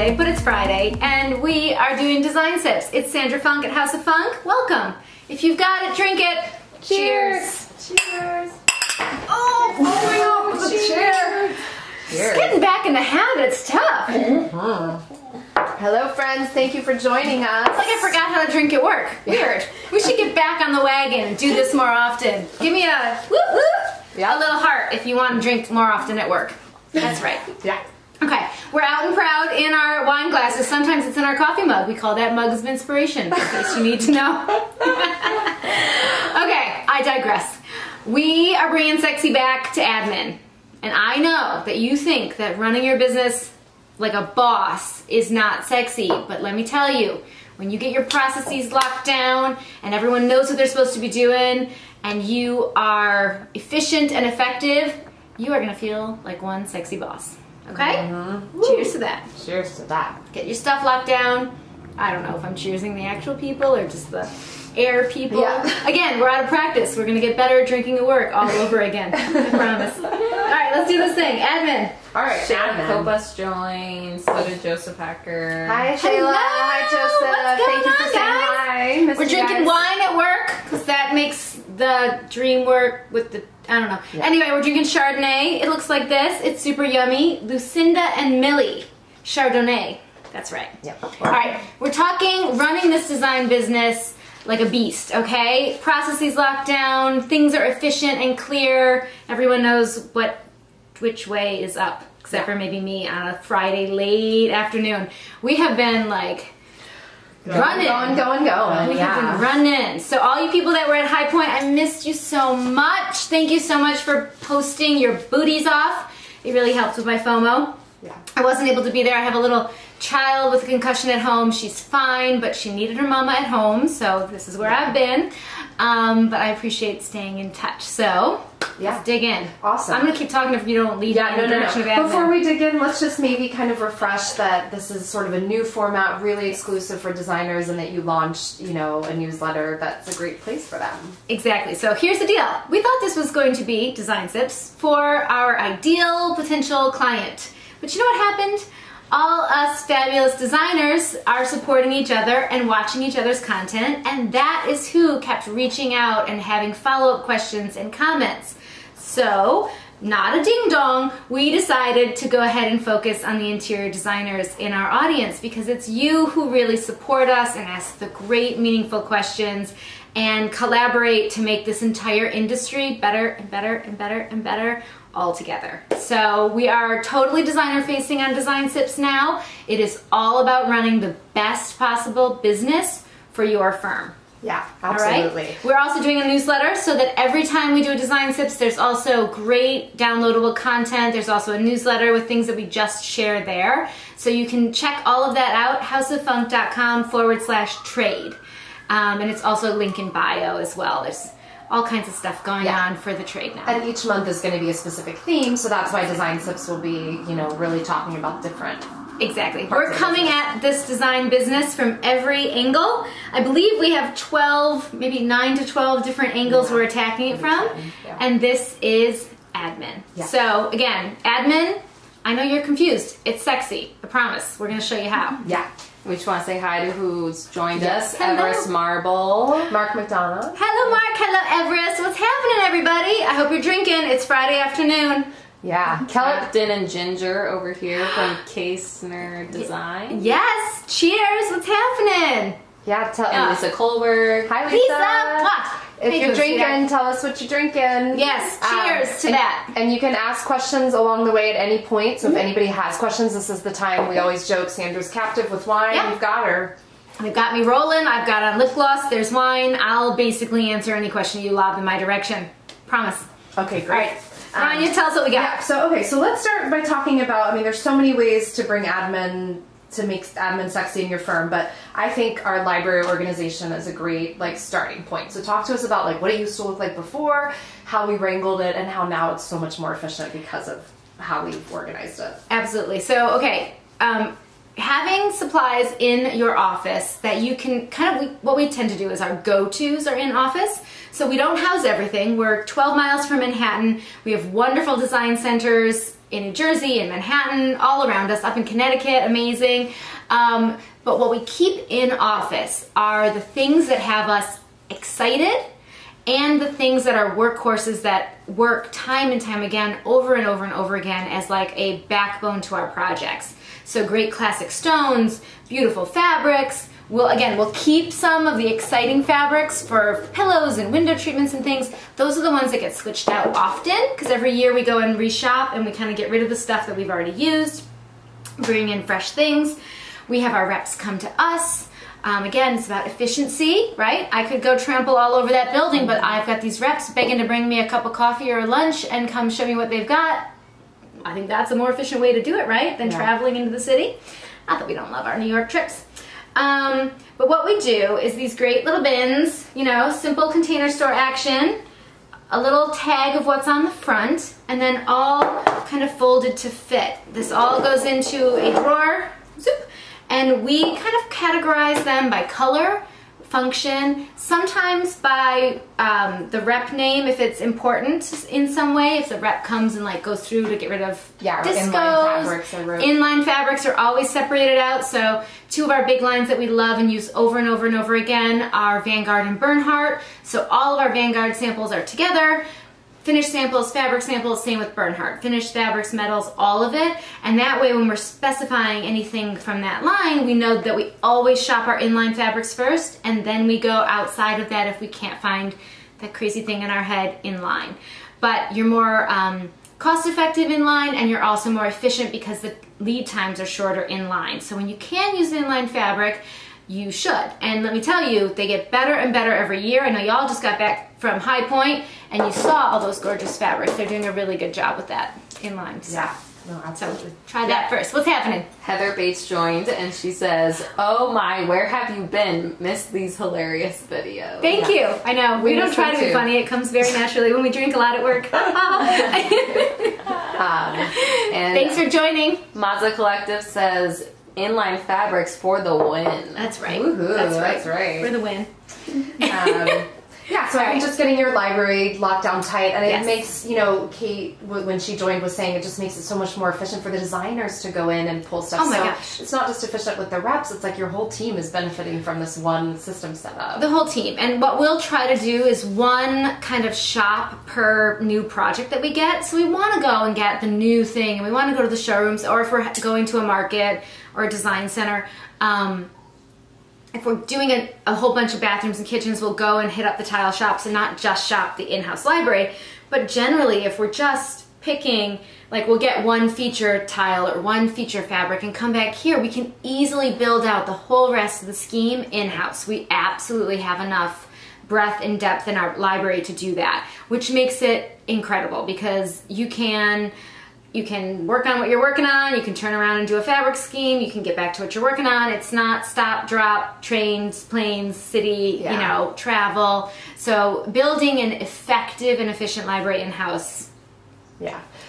Thursday, but it's Friday, and we are doing design sips. It's Sandra Funk at House of Funk. Welcome. If you've got it, drink it. Cheers. Cheers. Oh, going off with the chair. Cheers. Getting back in the habit, it's tough. Hello friends, thank you for joining us. It's like I forgot how to drink at work. Weird. We should get back on the wagon and do this more often. Give me a whoop whoop. Yep. A little heart if you want to drink more often at work. That's right. Yeah. Okay, we're out and proud in our wine glasses. Sometimes it's in our coffee mug. We call that mugs of inspiration, in case you need to know. Okay, I digress. We are bringing sexy back to admin. And I know that you think that running your business like a boss is not sexy, but let me tell you, when you get your processes locked down and everyone knows what they're supposed to be doing and you are efficient and effective, you are gonna feel like one sexy boss. Okay? Mm-hmm. Cheers to that. Cheers to that. Get your stuff locked down. I don't know if I'm cheersing the actual people or just the air people. Yeah. Again, we're out of practice. We're gonna get better at drinking at work all over again. I promise. All right, let's do this thing. Admin. All right, Shayla Cobus joins. So did Joseph Hacker. Hi, Shayla. Hi, Joseph. Thank you for saying hi. We're drinking wine at work because that makes the dream work with the, I don't know. Yeah. Anyway, we're drinking Chardonnay. It looks like this. It's super yummy. Lucinda and Millie Chardonnay. That's right. Yep. All right, we're talking running this design business like a beast, okay? Processes locked down, things are efficient and clear. Everyone knows which way is up, except for maybe me on a Friday late afternoon. We have been like running. Going. We have been running. So all you people that were at High Point, I missed you so much. Thank you so much for posting your booties off. It really helped with my FOMO. Yeah. I wasn't able to be there. I have a little child with a concussion at home. She's fine, but she needed her mama at home, so this is where I've been. But I appreciate staying in touch. So let's dig in. Awesome. I'm gonna keep talking if you don't lead me in the direction of admin. Before we dig in, let's just maybe kind of refresh that this is sort of a new format, really exclusive for designers, and that you launched, you know, a newsletter that's a great place for them. Exactly. So here's the deal. We thought this was going to be Design Sips for our ideal potential client. But you know what happened? All us fabulous designers are supporting each other and watching each other's content, and that is who kept reaching out and having follow-up questions and comments. So, not a ding-dong, we decided to go ahead and focus on the interior designers in our audience because it's you who really support us and ask the great, meaningful questions and collaborate to make this entire industry better and better and better and better all together. So we are totally designer facing on Design Sips now. It is all about running the best possible business for your firm. Yeah, absolutely. All right? We're also doing a newsletter so that every time we do a Design Sips, there's also great downloadable content. There's also a newsletter with things that we just share there. So you can check all of that out, houseoffunk.com/trade. And it's also a link in bio as well. There's all kinds of stuff going on for the trade now. And each month is going to be a specific theme, so that's why Design Sips will be, you know, really talking about different. Exactly. We're coming at this design business from every angle. I believe we have 12, maybe 9 to 12 different angles we're attacking it from. Yeah. And this is admin. Yeah. So again, admin, I know you're confused. It's sexy. I promise. We're going to show you how. Yeah. We just want to say hi to who's joined us. Hello. Everest Marble. Mark McDonough. Hello Mark, hello Everest. What's happening everybody? I hope you're drinking. It's Friday afternoon. Yeah. Captain and Ginger over here from Kasner Design. Yes. Cheers. What's happening? Yeah. Lisa Kohlberg. Hi, Lisa. Lisa. What? If you're drinking, tell us what you're drinking. Yes. Cheers to that. And you can ask questions along the way at any point. So if anybody has questions, this is the time. We always joke Sandra's captive with wine. Yeah. You've got her. They've got me rolling. I've got on lip gloss. There's wine. I'll basically answer any question you lob in my direction. Promise. Okay, great. All right. Anya, tell us what we got. Yeah, so let's start by talking about, I mean, there's so many ways to bring admin, to make admin sexy in your firm, but I think our library organization is a great, like, starting point. So talk to us about, like, what it used to look like before, how we wrangled it, and how now it's so much more efficient because of how we've organized it. Absolutely. So, okay, having supplies in your office that you can what we tend to do is our go-tos are in office. So we don't house everything. We're 12 miles from Manhattan. We have wonderful design centers in New Jersey, in Manhattan, all around us, up in Connecticut, amazing. But what we keep in office are the things that have us excited and the things that are workhorses that work time and time again, over and over and over again, as like a backbone to our projects. So great classic stones, beautiful fabrics. We'll keep some of the exciting fabrics for pillows and window treatments and things. Those are the ones that get switched out often, because every year we go and reshop and we kind of get rid of the stuff that we've already used, bring in fresh things. We have our reps come to us. Again, it's about efficiency, right? I could go trample all over that building, but I've got these reps begging to bring me a cup of coffee or lunch and come show me what they've got. I think that's a more efficient way to do it, right? Than traveling into the city. Not that we don't love our New York trips. But what we do is these great little bins, you know, simple container store action, a little tag of what's on the front, and then all kind of folded to fit. This all goes into a drawer, zoop, and we kind of categorize them by color, function, sometimes by the rep name if it's important in some way. If the rep comes and like goes through to get rid of discos, inline fabrics are always separated out. So two of our big lines that we love and use over and over and over again are Vanguard and Bernhardt. So all of our Vanguard samples are together. Finished samples, fabric samples, same with Bernhardt. Finished fabrics, metals, all of it. And that way when we're specifying anything from that line, we know that we always shop our inline fabrics first, and then we go outside of that if we can't find that crazy thing in our head inline. But you're more cost-effective inline, and you're also more efficient because the lead times are shorter inline. So when you can use inline fabric, you should. And let me tell you, they get better and better every year. I know y'all just got back from High Point and you saw all those gorgeous fabrics. They're doing a really good job with that inline. So. Yeah, no, absolutely. So try that first. What's happening? Heather Bates joined and she says, "Oh my, where have you been? Missed these hilarious videos." Thank you. I know. We don't try to be funny. It comes very naturally when we drink a lot at work. And thanks for joining. Mazza Collective says, "Inline fabrics for the win." That's right. Woohoo, That's right. For the win. Yeah, so I think just getting your library locked down tight, and Yes. it makes, you know, Kate, when she joined, was saying it just makes it so much more efficient for the designers to go in and pull stuff. Oh my so gosh. it's not just efficient with the reps, it's like your whole team is benefiting from this one system setup. The whole team. And what we'll try to do is one kind of shop per new project that we get. So we want to go and get the new thing, and we want to go to the showrooms, or if we're going to a market or a design center, if we're doing a whole bunch of bathrooms and kitchens, we'll go and hit up the tile shops and not just shop the in-house library. But generally, if we're just picking, like we'll get one feature tile or one feature fabric and come back here, we can easily build out the whole rest of the scheme in-house. We absolutely have enough breadth and depth in our library to do that, which makes it incredible because you can work on what you're working on, you can turn around and do a fabric scheme, you can get back to what you're working on. It's not stop, drop, trains, planes, city, you know, travel. So building an effective and efficient library in-house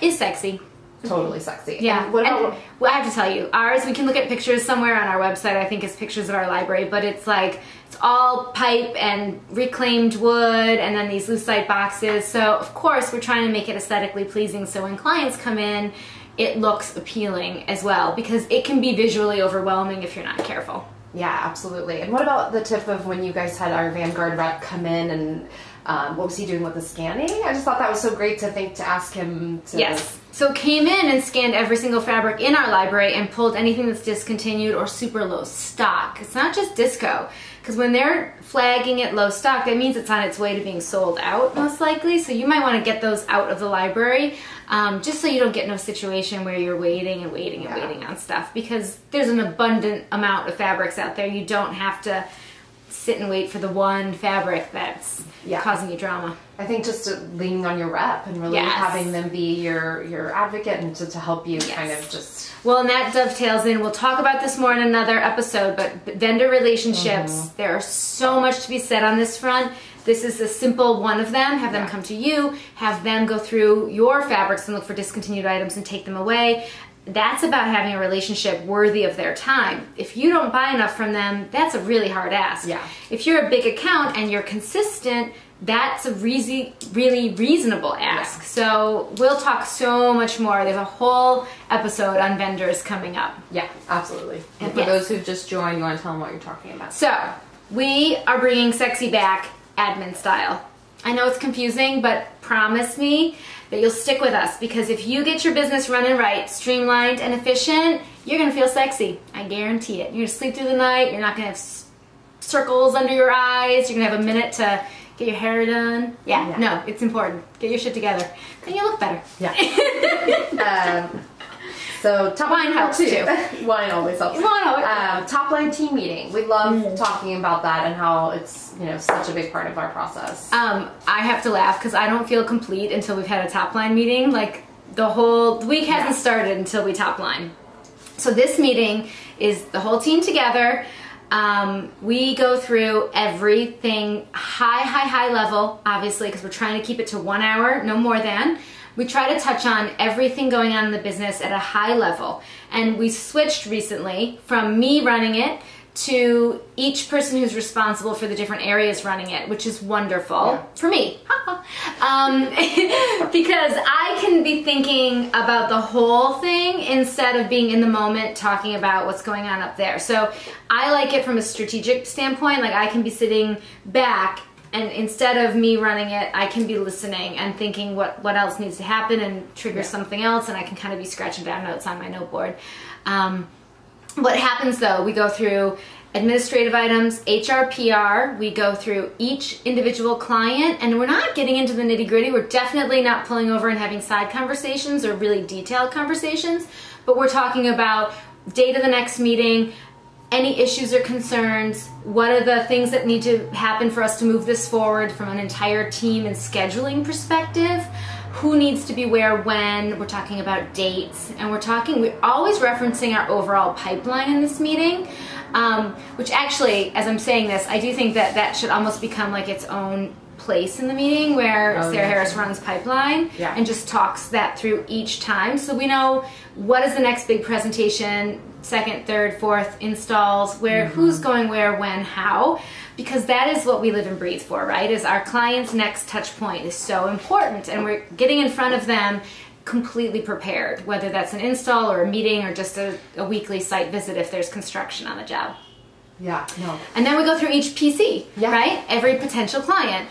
is sexy. Totally sexy. Yeah. And what about, and, well, I have to tell you, ours, we can look at pictures somewhere on our website, I think it's pictures of our library, but it's like, it's all pipe and reclaimed wood and then these lucite boxes. So of course we're trying to make it aesthetically pleasing so when clients come in, it looks appealing as well because it can be visually overwhelming if you're not careful. yeah, absolutely. And what about the tip of when you guys had our Vanguard rep come in and what was he doing with the scanning? I just thought that was so great to ask him to... Yes. So came in and scanned every single fabric in our library and pulled anything that's discontinued or super low stock. It's not just disco, because when they're flagging it low stock, that means it's on its way to being sold out most likely. So you might want to get those out of the library just so you don't get in a situation where you're waiting and waiting and waiting on stuff, because there's an abundant amount of fabrics out there. You don't have to sit and wait for the one fabric that's causing you drama. I think just leaning on your rep and really having them be your advocate and to help you kind of just... Well, and that dovetails in, we'll talk about this more in another episode, but vendor relationships, there are so much to be said on this front. This is a simple one of them. Have them come to you, have them go through your fabrics and look for discontinued items and take them away. That's about having a relationship worthy of their time. If you don't buy enough from them, that's a really hard ask. Yeah. If you're a big account and you're consistent, that's a really reasonable ask. Yeah. So we'll talk so much more. There's a whole episode on vendors coming up. Yeah, absolutely. And for those who've just joined, you want to tell them what you're talking about. So we are bringing sexy back admin style. I know it's confusing, but promise me that you'll stick with us, because if you get your business running right, streamlined and efficient, you're gonna feel sexy. I guarantee it. You're gonna sleep through the night. You're not gonna have circles under your eyes. You're gonna have a minute to get your hair done. Yeah, no, it's important. Get your shit together, and you look better. Yeah. So top Wine helps too. Wine always helps. Wine always. Top line team meeting. We love talking about that and how it's, you know, such a big part of our process. I have to laugh because I don't feel complete until we've had a top line meeting. Like the week hasn't started until we top line. So this meeting is the whole team together. We go through everything high level, obviously, because we're trying to keep it to 1 hour, no more than. We try to touch on everything going on in the business at a high level. And we switched recently from me running it to each person who's responsible for the different areas running it, which is wonderful for me. Because I can be thinking about the whole thing instead of being in the moment talking about what's going on up there. So I like it from a strategic standpoint. Like I can be sitting back, and instead of me running it, I can be listening and thinking what else needs to happen and trigger something else, and I can kind of be scratching down notes on my noteboard. What happens though, we go through administrative items, HR, PR, we go through each individual client, and we're not getting into the nitty gritty. We're definitely not pulling over and having side conversations or really detailed conversations, but we're talking about date of the next meeting, any issues or concerns, what are the things that need to happen for us to move this forward from an entire team and scheduling perspective, who needs to be where when, we're talking about dates, and we're always referencing our overall pipeline in this meeting, which actually, as I'm saying this, I do think that should almost become like its own place in the meeting where Sarah Harris runs pipeline and just talks that through each time, so we know what is the next big presentation, second, third, fourth installs, where who's going where, when, how, because that is what we live and breathe for, right? Is our client's next touch point is so important, and we're getting in front of them completely prepared, whether that's an install or a meeting or just a weekly site visit if there's construction on the job. Yeah, no. And then we go through each PC, right? Every potential client.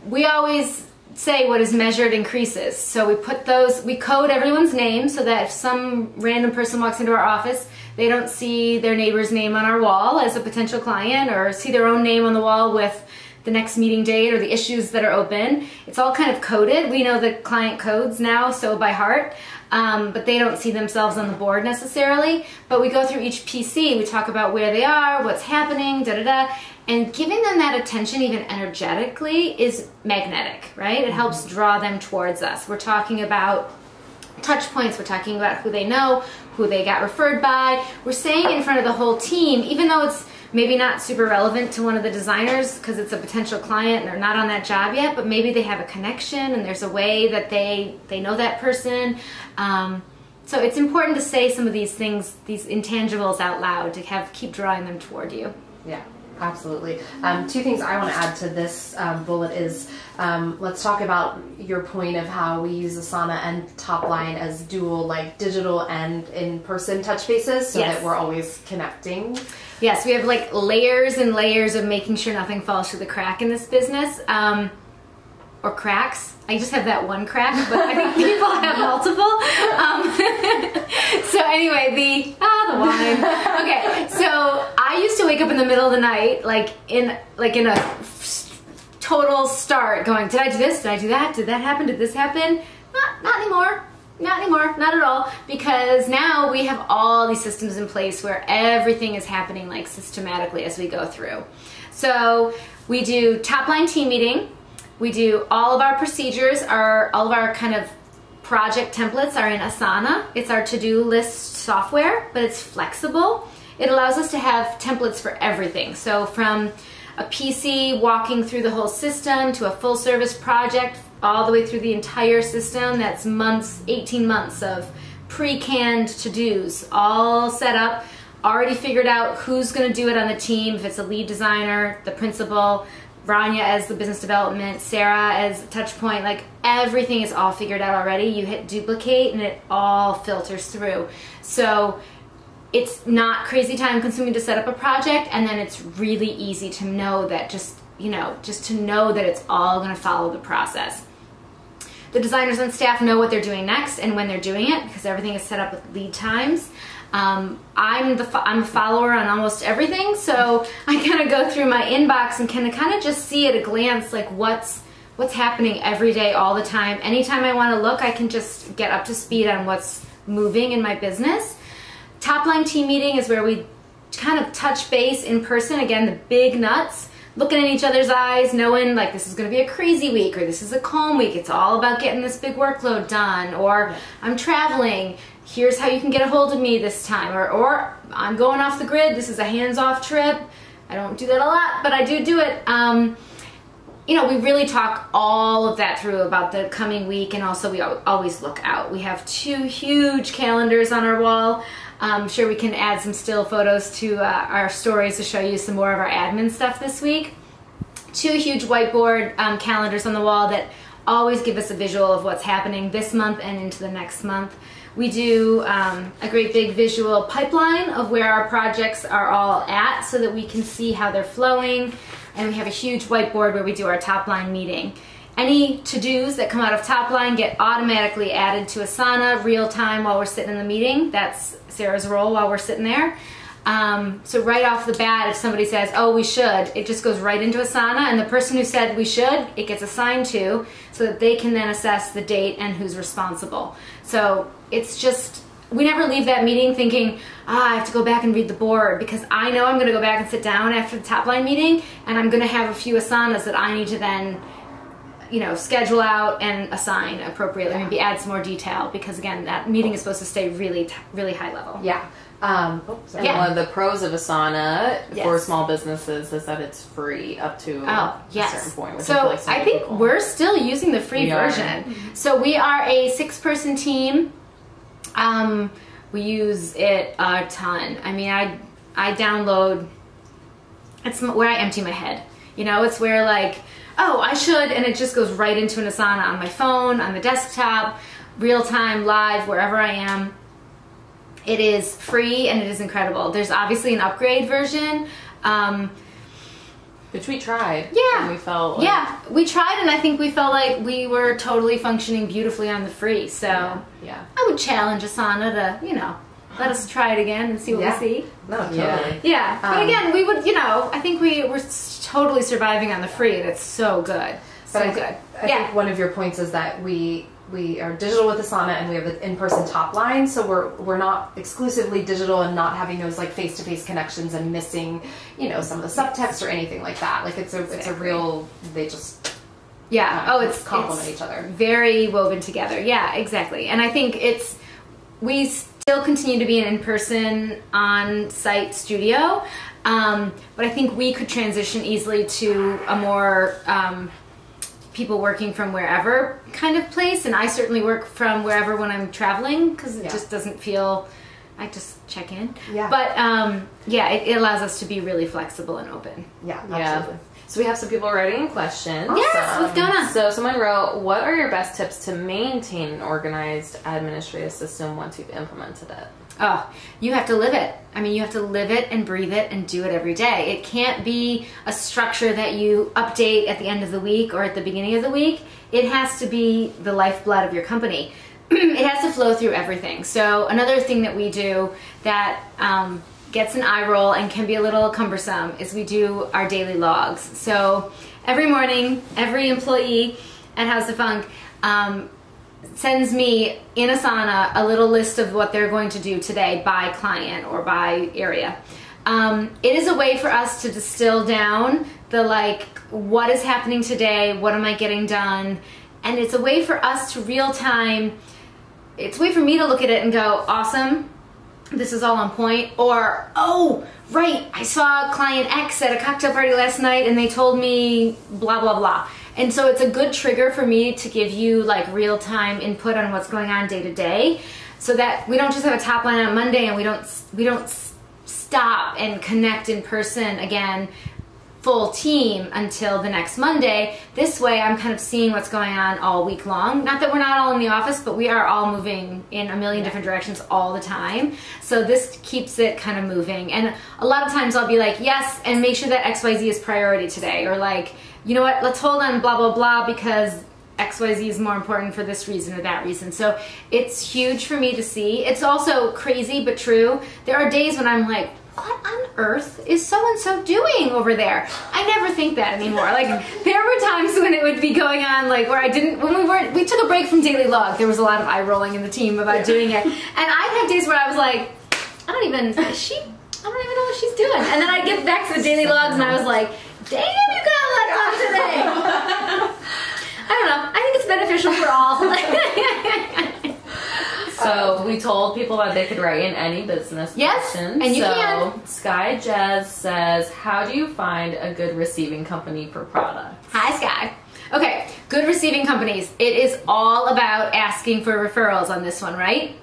We always say what is measured increases. So we code everyone's name so that if some random person walks into our office, they don't see their neighbor's name on our wall as a potential client or see their own name on the wall with the next meeting date or the issues that are open. It's all kind of coded. We know the client codes now, so by heart, but they don't see themselves on the board necessarily. But we go through each PC, we talk about where they are, what's happening, and giving them that attention even energetically is magnetic, right? It helps draw them towards us. We're talking about touch points, we're talking about who they know, who they got referred by. We're saying in front of the whole team, even though it's maybe not super relevant to one of the designers because it's a potential client and they're not on that job yet, but maybe they have a connection and there's a way that they know that person. So it's important to say some of these things, these intangibles out loud to keep drawing them toward you. Yeah. Absolutely. Two things I want to add to this bullet is let's talk about your point of how we use Asana and Topline as dual, like digital and in-person touch bases so that we're always connecting. Yes, we have like layers and layers of making sure nothing falls through the crack in this business. Or cracks. I just have that one crack, but I think people have multiple. So anyway, the wine. Okay, so I used to wake up in the middle of the night, like in a total start, going, did I do this? Did I do that? Did that happen? Did this happen? Not anymore. Not anymore. Not at all. Because now we have all these systems in place where everything is happening like systematically as we go through. So we do top-line team meeting. We do all of our procedures, all of our kind of project templates are in Asana. It's our to-do list software, but it's flexible. It allows us to have templates for everything. So from a PC walking through the whole system to a full service project all the way through the entire system, that's months, 18 months of pre-canned to-dos, all set up, already figured out who's going to do it on the team. If it's a lead designer, the principal, Rania as the business development, Sarah as touch point, like everything is all figured out already. You hit duplicate and it all filters through. So it's not crazy time consuming to set up a project, and then it's really easy to know that just to know that it's all going to follow the process. The designers and staff know what they're doing next and when they're doing it, because everything is set up with lead times. I'm a follower on almost everything, so I kind of go through my inbox and can kind of just see at a glance like what's happening every day, all the time. Anytime I want to look, I can just get up to speed on what's moving in my business. Topline team meeting is where we kind of touch base in person. Again, the big nuts, looking in each other's eyes, knowing like this is going to be a crazy week or this is a calm week. It's all about getting this big workload done, or I'm traveling. Here's how you can get a hold of me this time, or I'm going off the grid. This is a hands-off trip. I don't do that a lot, but I do it. We really talk all of that through about the coming week, and also we always look out. We have 2 huge calendars on our wall. I'm sure we can add some still photos to our stories to show you some more of our admin stuff this week. 2 huge whiteboard calendars on the wall that always give us a visual of what's happening this month and into the next month. We do a great big visual pipeline of where our projects are all at so that we can see how they're flowing. And we have a huge whiteboard where we do our Topline meeting. Any to-dos that come out of Topline get automatically added to Asana real time while we're sitting in the meeting. That's Sarah's role while we're sitting there. So right off the bat, if somebody says, oh, we should, it just goes right into Asana, and the person who said we should, it gets assigned to, so that they can then assess the date and who's responsible. So it's just, we never leave that meeting thinking, I have to go back and read the board, because I know I'm going to go back and sit down after the Topline meeting, and I'm going to have a few Asanas that I need to then schedule out and assign appropriately, maybe add some more detail, because again, that meeting is supposed to stay really, really high level. Yeah. One of the pros of Asana for small businesses is that it's free up to a certain point. Which So I think we're still using the free version. So we are a 6-person team. We use it a ton. I mean, I download, it's where I empty my head. It's where like, oh, I should, and it just goes right into an Asana on my phone, on the desktop, real time, live, wherever I am. It is free and it is incredible. There's obviously an upgrade version. Which we tried. Yeah. And we felt like... we tried, and I think we felt like we were totally functioning beautifully on the free. So I would challenge Asana to, let us try it again and see what we see. No, totally. Yeah. But again, we would, I think we're totally surviving on the free, and it's so good. I think one of your points is that we are digital with Asana, and we have an in-person Topline, so we're not exclusively digital and not having those like face-to-face connections and missing, some of the subtext or anything like that. Like it's a real, they just it's complement each other. Very woven together. Yeah, exactly. And I think we still continue to be an in-person on-site studio, but I think we could transition easily to a more people working from wherever kind of place, and I certainly work from wherever when I'm traveling, because it just doesn't feel, I just check in. Yeah. But it allows us to be really flexible and open. Yeah, absolutely. So we have some people writing questions. Yes, what's going on? So someone wrote, what are your best tips to maintain an organized administrative system once you've implemented it? Oh, you have to live it. I mean, you have to live it and breathe it and do it every day. It can't be a structure that you update at the end of the week or at the beginning of the week. It has to be the lifeblood of your company. It has to flow through everything. So another thing that we do that gets an eye roll and can be a little cumbersome is we do our daily logs. So every morning, every employee at House of Funk sends me in Asana a little list of what they're going to do today by client or by area. It is a way for us to distill down the what is happening today, what am I getting done, and it's a way for us to real time, it's a way for me to look at it and go, awesome, this is all on point, or, oh, right, I saw client X at a cocktail party last night and they told me blah, blah, blah. And so it's a good trigger for me to give you real-time input on what's going on day to day. so that we don't just have a top line on Monday and we don't stop and connect in person again, full team, until the next Monday. This way I'm kind of seeing what's going on all week long. Not that we're not all in the office, but we are all moving in a million different directions all the time. So this keeps it kind of moving. And a lot of times I'll be like, yes, and make sure that XYZ is priority today. Or like, you know what, let's hold on blah, blah, blah, because XYZ is more important for this reason or that reason. So it's huge for me to see. It's also crazy but true. There are days when I'm like, what on earth is so-and-so doing over there? I never think that anymore. Like, there were times when it would be going on, like, where we took a break from daily log. There was a lot of eye rolling in the team about doing it. And I'd have days where I was like, I don't even know what she's doing. And then I'd get back to the daily logs and I was like, damn, you got a lot done today. I don't know. I think it's beneficial for all. So we told people that they could write in any business questions. And you can. Sky Jez says, how do you find a good receiving company for products? Hi, Sky. Okay, good receiving companies. It is all about asking for referrals on this one, right?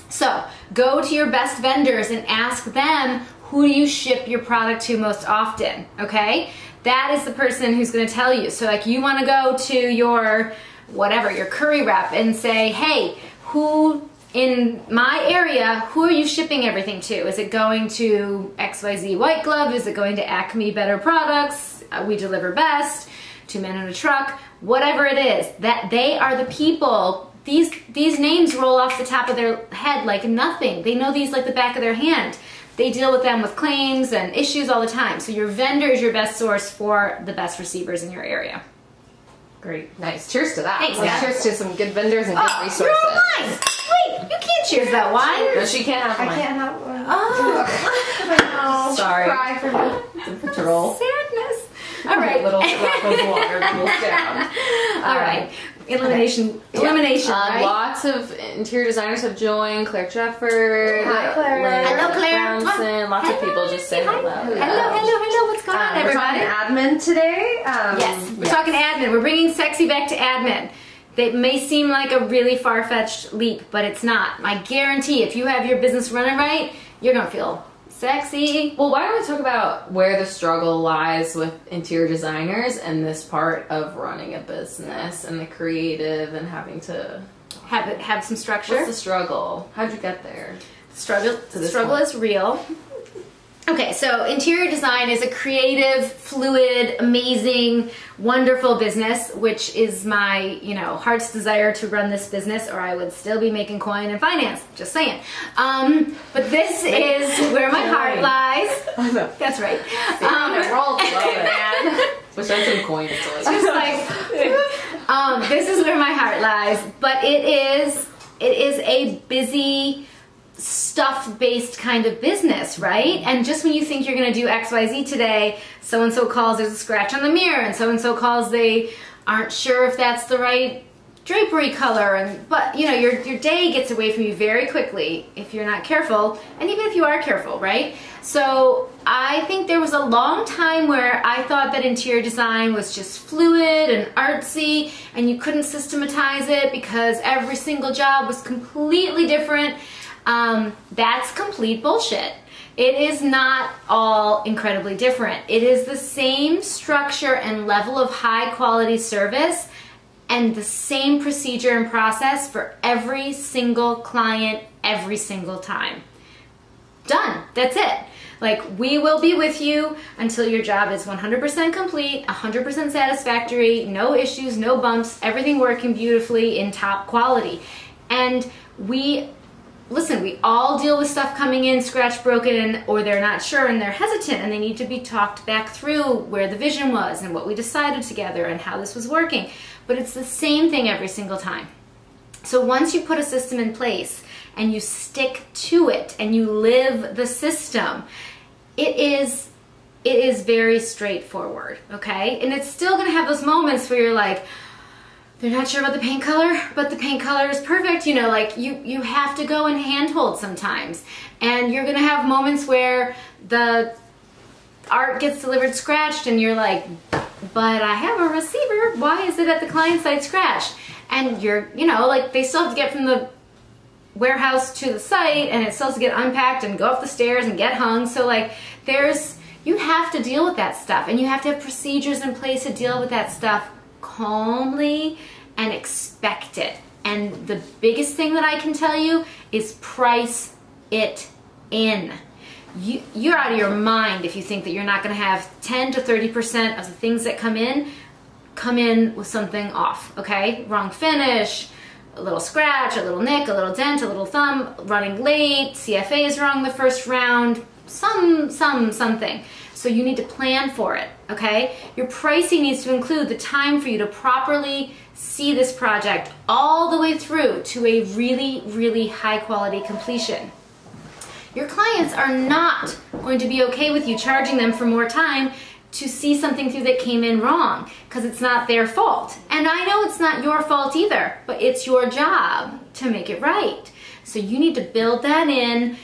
So go to your best vendors and ask them, who do you ship your product to most often, okay? That is the person who's going to tell you. So like, you want to go to your whatever, your curry rep, and say, hey, who in my area, who are you shipping everything to? Is it going to XYZ White Glove? Is it going to Acme Better Products? We Deliver Best? Two Men in a Truck? Whatever it is, that they are the people. These names roll off the top of their head like nothing. They know these like the back of their hand. They deal with them with claims and issues all the time. So your vendor is your best source for the best receivers in your area. Great. Nice. Cheers to that. Thanks, well, cheers to some good vendors and good resources. You're on wine. Wait, you can't cheers that wine. No, she can't have wine. I can't have one. Oh. Sorry. Cry for me. The patrol. Sadness. All right. Little drop of water cools down. All right. Elimination, right? Lots of interior designers have joined. Claire Jefford. Hi, Claire. Hello, Claire. Brownson. Lots of people just say hello. Hello. What's going on, everybody? We're talking admin today. Yes, we're talking admin. We're bringing sexy back to admin. That may seem like a really far-fetched leap, but it's not. I guarantee if you have your business running right, you're going to feel sexy. Well, why don't we talk about where the struggle lies with interior designers and this part of running a business and the creative and having to have some structure. What's the struggle? How'd you get there? The struggle is real. Okay, so interior design is a creative, fluid, amazing, wonderful business, which is my, heart's desire to run this business, or I would still be making coin and finance. Just saying. But this is where my heart lies. That's right. Wish I had some coin. Just like, this is where my heart lies. But it is a busy, stuff-based kind of business, right? And just when you think you're going to do XYZ today, so-and-so calls, there's a scratch on the mirror, and so-and-so calls, they aren't sure if that's the right drapery color, but your day gets away from you very quickly if you're not careful, and even if you are careful, right? So I think there was a long time where I thought that interior design was just fluid and artsy, and you couldn't systematize it because every single job was completely different. That's complete bullshit. It is not all incredibly different. It is the same structure and level of high quality service and the same procedure and process for every single client every single time. Done. That's it. Like, we will be with you until your job is 100% complete, 100% satisfactory, no issues, no bumps, everything working beautifully in top quality. And we all deal with stuff coming in scratch broken, or they're not sure and they're hesitant and they need to be talked back through where the vision was and what we decided together and how this was working. But it's the same thing every single time. So once you put a system in place and you stick to it and you live the system, it is very straightforward, okay? And it's still gonna have those moments where you're like, they're not sure about the paint color, but the paint color is perfect. Like you have to go and handhold sometimes. And you're gonna have moments where the art gets delivered scratched and you're like, but I have a receiver. Why is it at the client side scratched? And you're, like they still have to get from the warehouse to the site, and it still has to get unpacked and go up the stairs and get hung. So like you have to deal with that stuff, and you have to have procedures in place to deal with that stuff calmly and expect it. And the biggest thing that I can tell you is price it in. You're out of your mind if you think that you're not going to have 10 to 30% of the things that come in with something off, okay? Wrong finish, a little scratch, a little nick, a little dent, a little thumb, running late, CFA is wrong the first round, something. So you need to plan for it, okay? Your pricing needs to include the time for you to properly see this project all the way through to a really, really high quality completion. Your clients are not going to be okay with you charging them for more time to see something through that came in wrong, because it's not their fault. And I know it's not your fault either, but it's your job to make it right. So you need to build that in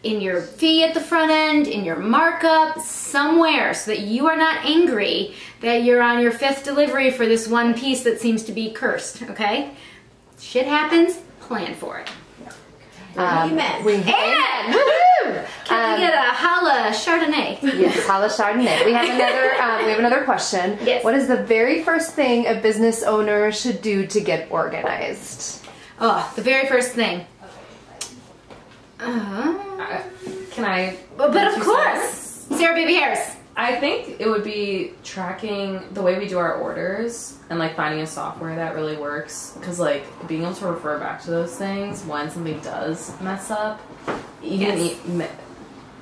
your fee at the front end, in your markup, somewhere, so that you are not angry that you're on your 5th delivery for this one piece that seems to be cursed, okay? Shit happens, plan for it. Amen. Amen! Woohoo! Can we get a holla Chardonnay? Yes, holla Chardonnay. We have another question. Yes. What is the very first thing a business owner should do to get organized? Oh, the very first thing. Can I? But of course, Sarah Baby Hairs. I think it would be tracking the way we do our orders and like finding a software that really works, because like being able to refer back to those things when something does mess up, even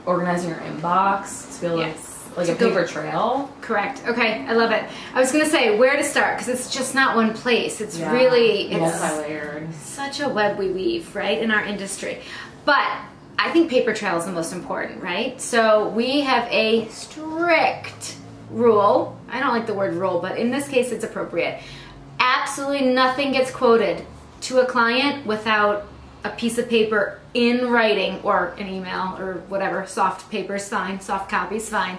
organizing your inbox to be able to, like a paper trail. Correct. Okay, I love it. I was gonna say where to start, because it's just not one place. It's really multi-layered. Such a web we weave, right, in our industry. But I think paper trail is the most important, right? So we have a strict rule. I don't like the word rule, but in this case it's appropriate. Absolutely nothing gets quoted to a client without a piece of paper in writing, or an email, or whatever. Soft paper's fine, soft copy's fine.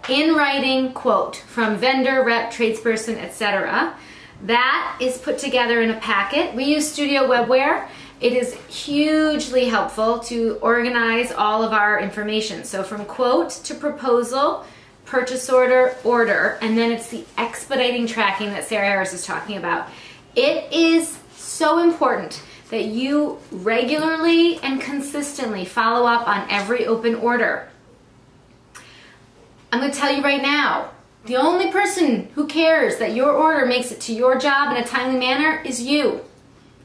In writing quote from vendor, rep, tradesperson, etc. That is put together in a packet. We use Studio Webware. It is hugely helpful to organize all of our information. So from quote to proposal, purchase order, order, and then it's the expediting tracking that Sarah Harris is talking about. It is so important that you regularly and consistently follow up on every open order. I'm going to tell you right now, the only person who cares that your order makes it to your job in a timely manner is you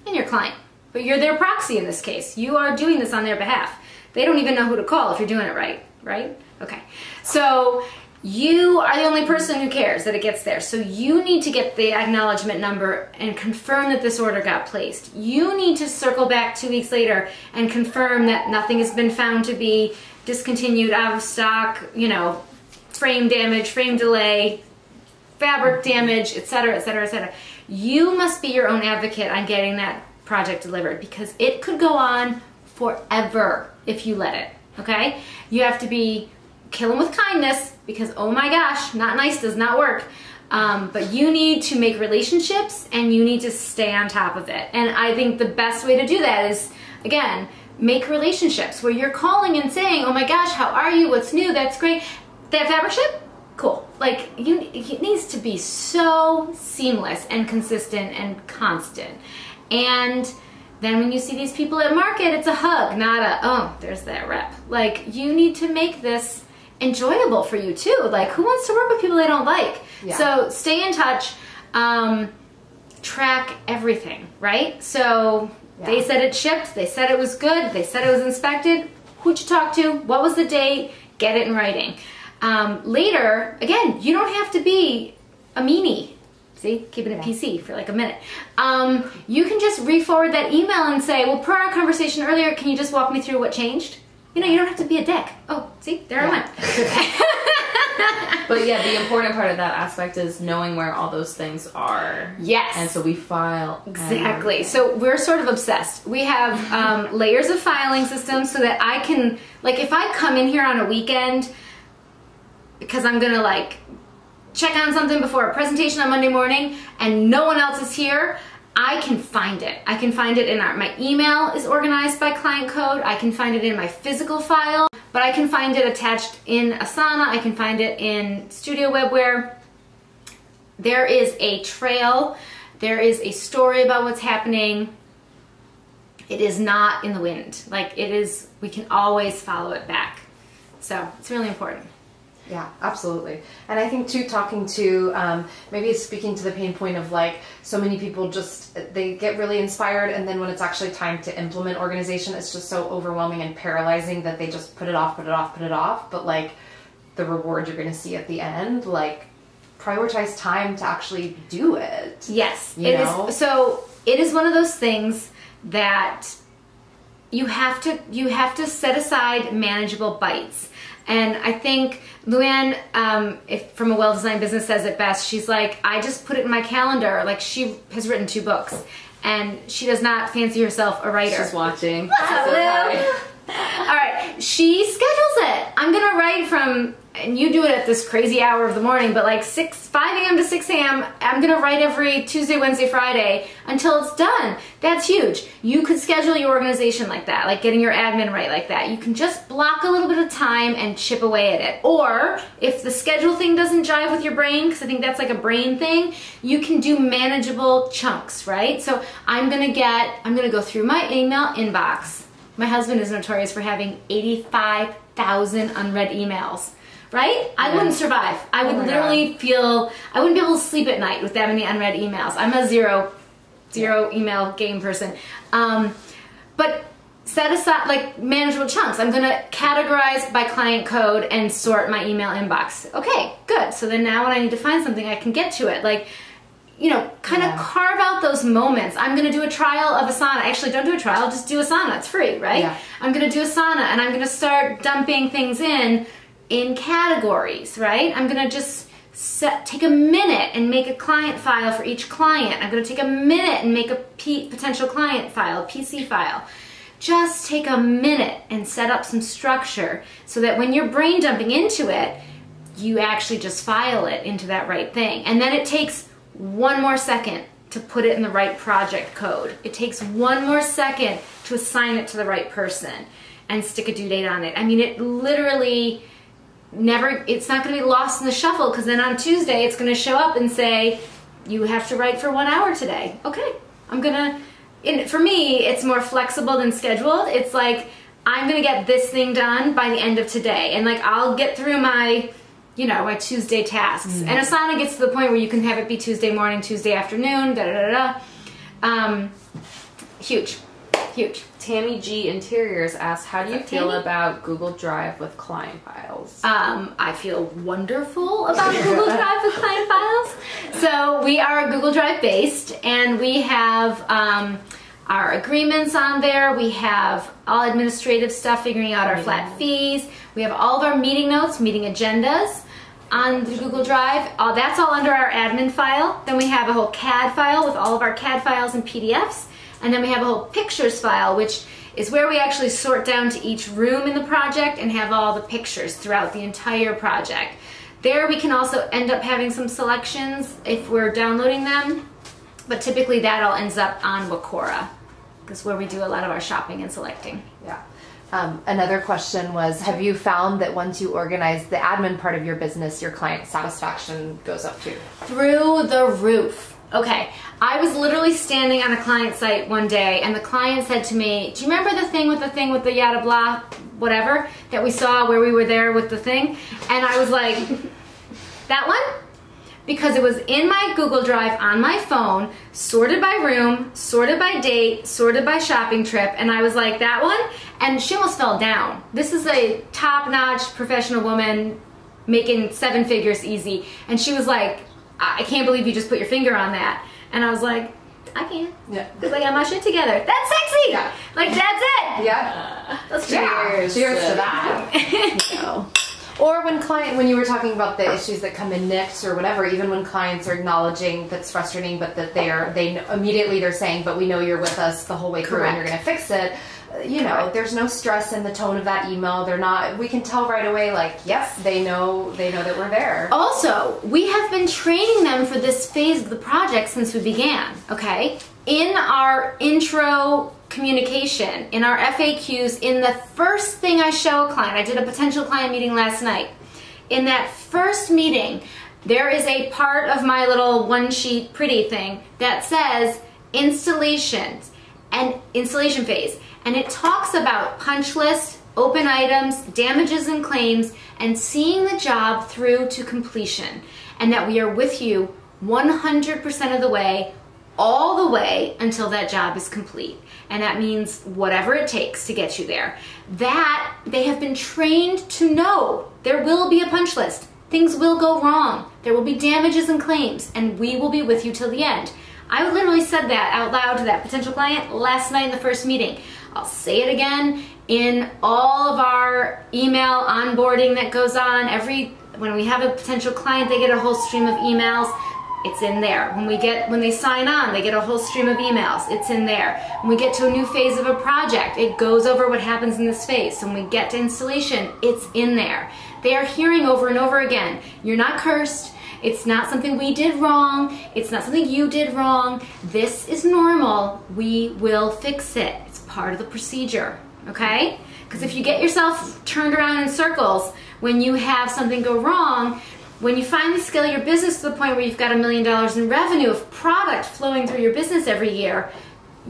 and your client. But you're their proxy in this case. You are doing this on their behalf. They don't even know who to call if you're doing it right? Okay. So you are the only person who cares that it gets there. So you need to get the acknowledgement number and confirm that this order got placed. You need to circle back 2 weeks later and confirm that nothing has been found to be discontinued, out of stock, frame damage, frame delay, fabric damage, etc., etc., etc. You must be your own advocate on getting that project delivered, because it could go on forever if you let it, okay? You have to be killing with kindness, because oh my gosh, not nice does not work. But you need to make relationships, and you need to stay on top of it. And I think the best way to do that is, again, make relationships where you're calling and saying, oh my gosh, how are you? What's new? That's great. That fabric ship? Cool. Like, it needs to be so seamless and consistent and constant. And then when you see these people at market, it's a hug, not a, oh, there's that rep. Like, you need to make this enjoyable for you too. Like, who wants to work with people they don't like? Yeah. So stay in touch, track everything, right? So they said it shipped, they said it was good, they said it was inspected. Who'd you talk to? What was the date? Get it in writing. Later, again, you don't have to be a meanie. See, keeping it PC for like a minute. You can just re-forward that email and say, well, per our conversation earlier, can you just walk me through what changed? You don't have to be a dick. Oh, see, there I went. But yeah, the important part of that aspect is knowing where all those things are. Yes. And so we file. Exactly. So we're sort of obsessed. We have layers of filing systems so that I can, like, if I come in here on a weekend because I'm going to, like, check on something before a presentation on Monday morning and no one else is here, I can find it. I can find it in my email is organized by client code. I can find it in my physical file, but I can find it attached in Asana. I can find it in Studio Webware. There is a trail. There is a story about what's happening. It is not in the wind. Like it is, we can always follow it back. So it's really important. Yeah, absolutely. And I think too, talking to, maybe speaking to the pain point of like, so many people just, they get really inspired and then when it's actually time to implement organization, it's just so overwhelming and paralyzing that they just put it off. But like the reward you're going to see at the end, like prioritize time to actually do it. Yes. You know? So it is one of those things that you have to set aside manageable bites. And I think Luann, if from a well-designed business, says it best. She's like, I just put it in my calendar. Like she has written 2 books, and she does not fancy herself a writer. She's watching. What's up, Lou? All right, she schedules it. I'm gonna write from, and you do it at this crazy hour of the morning, but like 5 a.m. to 6 a.m. I'm gonna write every Tuesday, Wednesday, Friday until it's done. That's huge. You could schedule your organization like that, like getting your admin right like that. You can just block a little bit of time and chip away at it. Or if the schedule thing doesn't jive with your brain, because I think that's like a brain thing, you can do manageable chunks, right? So I'm gonna go through my email inbox. My husband is notorious for having 85,000 unread emails, right? I wouldn't survive. I would literally feel, I wouldn't be able to sleep at night with that many unread emails. I'm a zero email game person. But set aside like manageable chunks. I'm gonna categorize by client code and sort my email inbox. Okay, good. So then now when I need to find something, I can get to it. Like, you know, kind of carve out those moments. I'm going to do a trial of Asana. Actually, don't do a trial, just do Asana. It's free, right? Yeah. I'm going to do Asana, and I'm going to start dumping things in categories, right? I'm going to just take a minute and make a client file for each client. I'm going to take a minute and make a potential client file, a PC file. Just take a minute and set up some structure so that when you're brain dumping into it, you actually just file it into that right thing. And then it takes 1 more second to put it in the right project code. It takes 1 more second to assign it to the right person and stick a due date on it. I mean, it literally it's not going to be lost in the shuffle, because then on Tuesday it's going to show up and say, you have to write for 1 hour today. Okay, for me, it's more flexible than scheduled. It's like, I'm going to get this thing done by the end of today. And like, I'll get through my Tuesday tasks. And Asana gets to the point where you can have it be Tuesday morning, Tuesday afternoon, Huge. Tammy G Interiors asks, how do you feel about Google Drive with client files? I feel wonderful about Google Drive with client files. So we are Google Drive based, and we have our agreements on there. We have all administrative stuff, figuring out our flat fees. We have all of our meeting notes, meeting agendas on the Google Drive. That's all under our admin file. Then we have a whole CAD file with all of our CAD files and PDFs. And then we have a whole pictures file, which is where we actually sort down to each room in the project and have all the pictures throughout the entire project. There we can also end up having some selections if we're downloading them, but typically that all ends up on Wakora, because where we do a lot of our shopping and selecting. Yeah. Another question was, have you found that once you organize the admin part of your business, your client satisfaction goes up too? Through the roof. Okay, I was literally standing on a client site one day, and the client said to me, do you remember the thing with the yada blah, whatever, that we saw where we were there with the thing? And I was like, that one? Because it was in my Google Drive on my phone, sorted by room, sorted by date, sorted by shopping trip, and I was like, that one? And she almost fell down. This is a top-notch professional woman making 7 figures easy, and she was like, I can't believe you just put your finger on that. And I was like, I can. Yeah. Because I got my shit together. That's sexy! Yeah. Like, that's it! Yeah. Let's cheers. Cheers to that. Or when you were talking about the issues that come in nicked or whatever, even when clients are acknowledging that's frustrating, but that they're saying, but we know you're with us the whole way through and you're going to fix it. you know, there's no stress in the tone of that email. We can tell right away, like, yes, they know that we're there. Also, we have been training them for this phase of the project since we began, okay? In our intro communication, in our FAQs, in the first thing I show a client, I did a potential client meeting last night. In that first meeting, there is a part of my little one sheet pretty thing that says installations and installation phase. And it talks about punch list, open items, damages and claims, and seeing the job through to completion. And that we are with you 100% of the way, all the way until that job is complete. And that means whatever it takes to get you there. That they have been trained to know there will be a punch list. Things will go wrong. There will be damages and claims, and we will be with you till the end. I literally said that out loud to that potential client last night in the first meeting. I'll say it again in all of our email onboarding that goes on. When we have a potential client, they get a whole stream of emails. It's in there. When they sign on, they get a whole stream of emails. It's in there. When we get to a new phase of a project, it goes over what happens in this phase. So when we get to installation, it's in there. They are hearing over and over again, you're not cursed. It's not something we did wrong. It's not something you did wrong. This is normal. We will fix it. It's part of the procedure, okay? Because if you get yourself turned around in circles when you have something go wrong, when you finally scale your business to the point where you've got $1 million in revenue of product flowing through your business every year,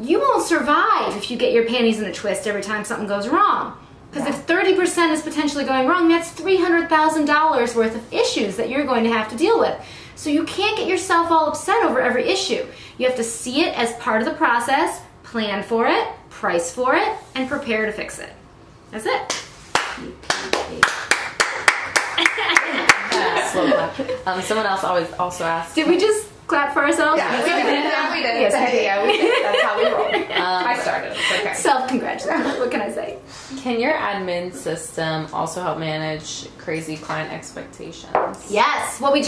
you won't survive if you get your panties in a twist every time something goes wrong. Because if 30% is potentially going wrong, that's $300,000 worth of issues that you're going to have to deal with. So you can't get yourself all upset over every issue. You have to see it as part of the process, plan for it, price for it, and prepare to fix it. That's it. Slow clap. Someone else also asked. Did we just clap for ourselves? Yeah, we did. Yes, we did. That's how we roll. I started. It's okay. Self-congratulations. What can I say? Can your admin system also help manage crazy client expectations? Yes. Well, I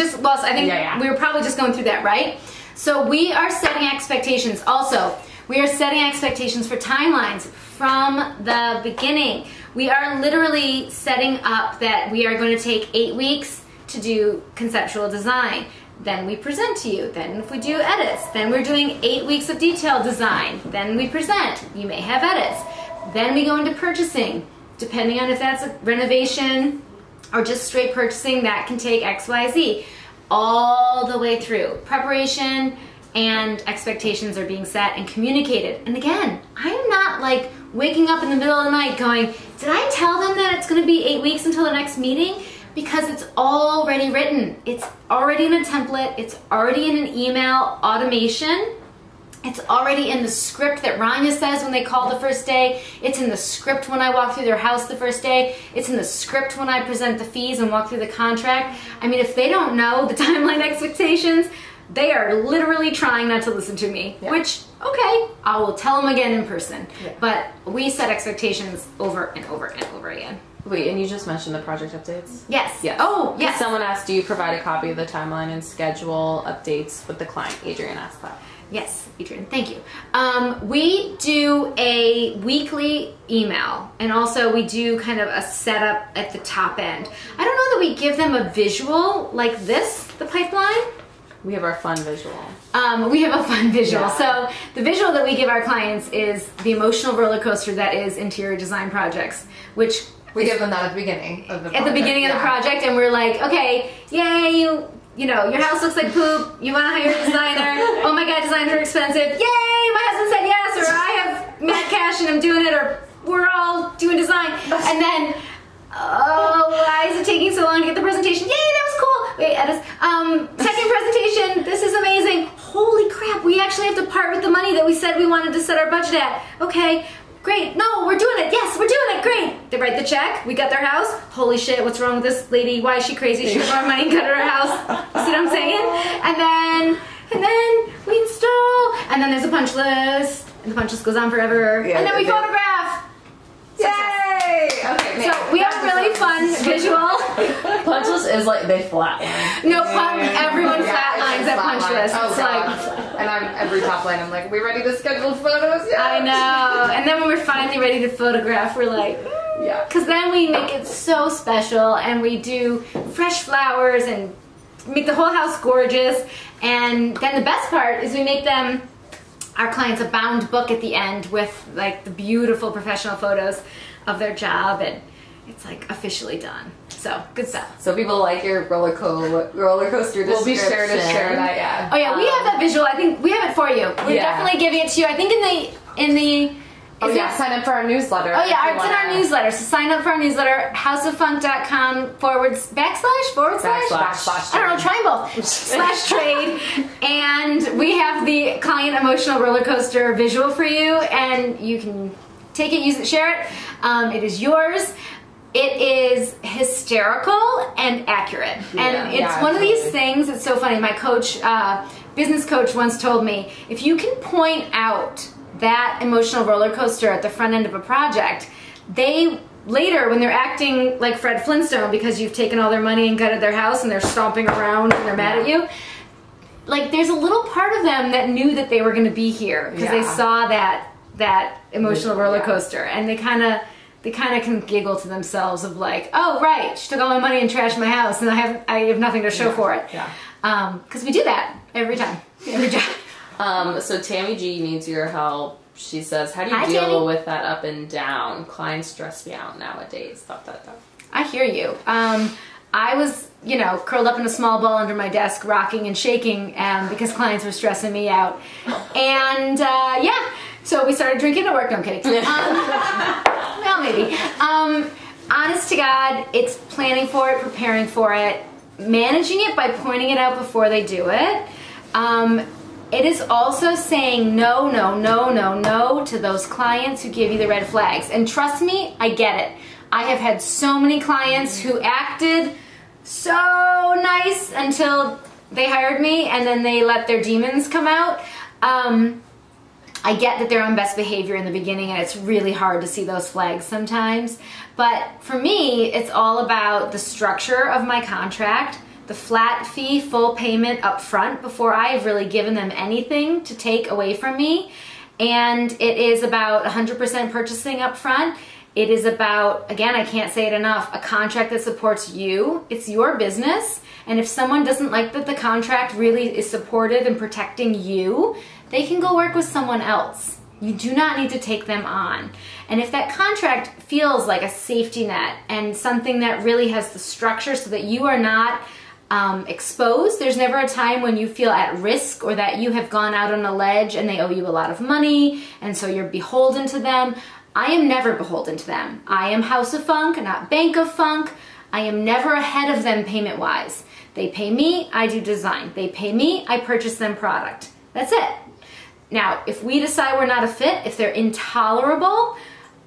think we were probably just going through that, right? So we are setting expectations. Also, we are setting expectations for timelines from the beginning. We are literally setting up that we are going to take 8 weeks to do conceptual design. Then we present to you. Then if we do edits, then we're doing 8 weeks of detailed design. Then we present. You may have edits. Then we go into purchasing. Depending on if that's a renovation or just straight purchasing, that can take X, Y, Z. All the way through. Preparation and expectations are being set and communicated. And again, I'm not like waking up in the middle of the night going, did I tell them that it's going to be 8 weeks until the next meeting? Because it's already written. It's already in a template. It's already in an email automation. It's already in the script that Rania says when they call the first day. It's in the script when I walk through their house the first day. It's in the script when I present the fees and walk through the contract. I mean, if they don't know the timeline expectations, they are literally trying not to listen to me, which, okay, I will tell them again in person. Yeah. But we set expectations over and over and over again. Wait, and you just mentioned the project updates? Yes. Yes. Oh, yes. Someone asked, do you provide a copy of the timeline and schedule updates with the client? Adrian asked that. Yes, Adrian, thank you. We do a weekly email, and also we do kind of a setup at the top end. I don't know that we give them a visual like this, the pipeline. We have our fun visual. We have a fun visual. Yeah. So the visual that we give our clients is the emotional roller coaster that is interior design projects, which we give them that at the beginning of the project. At the beginning of the project, and we're like, okay, yay, you know, your house looks like poop. You want to hire a designer. Oh my God, designers are expensive. Yay, my husband said yes, or I have mad cash and I'm doing it, or we're all doing design. And then, oh, why is it taking so long to get the presentation? Yay, that was cool. Wait, edit. Second presentation, this is amazing. Holy crap, we actually have to part with the money that we said we wanted to set our budget at. Okay. Great, no, we're doing it, yes, we're doing it, great. They write the check, we got their house. Holy shit, what's wrong with this lady? Why is she crazy? She has more money and got her house. You see what I'm saying? And then we install, and then there's a punch list, and the punch list goes on forever. Yeah, and then we photograph. Yay! Okay, so we have a really really fun visual. Punch list is like they flatline. No, everyone flatlines at punch list. Oh, It's God. And I'm every top line. I'm like, are we ready to schedule photos? Yeah. I know. And then when we're finally ready to photograph, we're like, Yeah. because then we make it so special, and we do fresh flowers and make the whole house gorgeous. And then the best part is we make them, our clients, a bound book at the end with like the beautiful professional photos of their job, and it's like officially done. So good stuff. So people like your roller coaster description. We'll be sure to share that, yeah. Oh yeah, we have that visual. I think we have it for you. We're definitely giving it to you. I think in the sign up for our newsletter. Oh yeah, it's in our newsletter. So sign up for our newsletter, houseoffunk.com / Backslash. I don't know, try 'em both. /trade. And we have the client emotional roller coaster visual for you, and you can take it, use it, share it. It is yours. It is hysterical and accurate. And it's one of these things that's so funny. My coach, business coach, once told me, if you can point out that emotional roller coaster at the front end of a project, they later, when they're acting like Fred Flintstone because you've taken all their money and gutted their house and they're stomping around and they're mad at you, like there's a little part of them that knew that they were going to be here because they saw that emotional roller coaster, and they kind of can giggle to themselves of like, oh right, she took all my money and trashed my house, and I have nothing to show for it. Because we do that every time, every job. So Tammy G needs your help. She says, how do you Hi, deal Tammy. with that up and down? Clients stress me out nowadays. I hear you. I was, curled up in a small ball under my desk, rocking and shaking because clients were stressing me out. And so we started drinking at work. No, I'm kidding. Well, maybe. Honest to God, it's planning for it, preparing for it, managing it by pointing it out before they do it. It is also saying no, no, no, no, no to those clients who give you the red flags. And trust me, I get it. I have had so many clients who acted so nice until they hired me, and then they let their demons come out. I get that they're on best behavior in the beginning, and it's really hard to see those flags sometimes. But for me, it's all about the structure of my contract, the flat fee, full payment up front before I have really given them anything to take away from me. And it is about 100% purchasing up front. It is about, again, I can't say it enough, a contract that supports you. It's your business. And if someone doesn't like that the contract really is supportive and protecting you, they can go work with someone else. You do not need to take them on. And if that contract feels like a safety net and something that really has the structure so that you are not exposed, there's never a time when you feel at risk or that you have gone out on a ledge and they owe you a lot of money and so you're beholden to them. I am never beholden to them. I am House of Funk, not Bank of Funk. I am never ahead of them payment-wise. They pay me, I do design. They pay me, I purchase them product. That's it. Now, if we decide we're not a fit, if they're intolerable,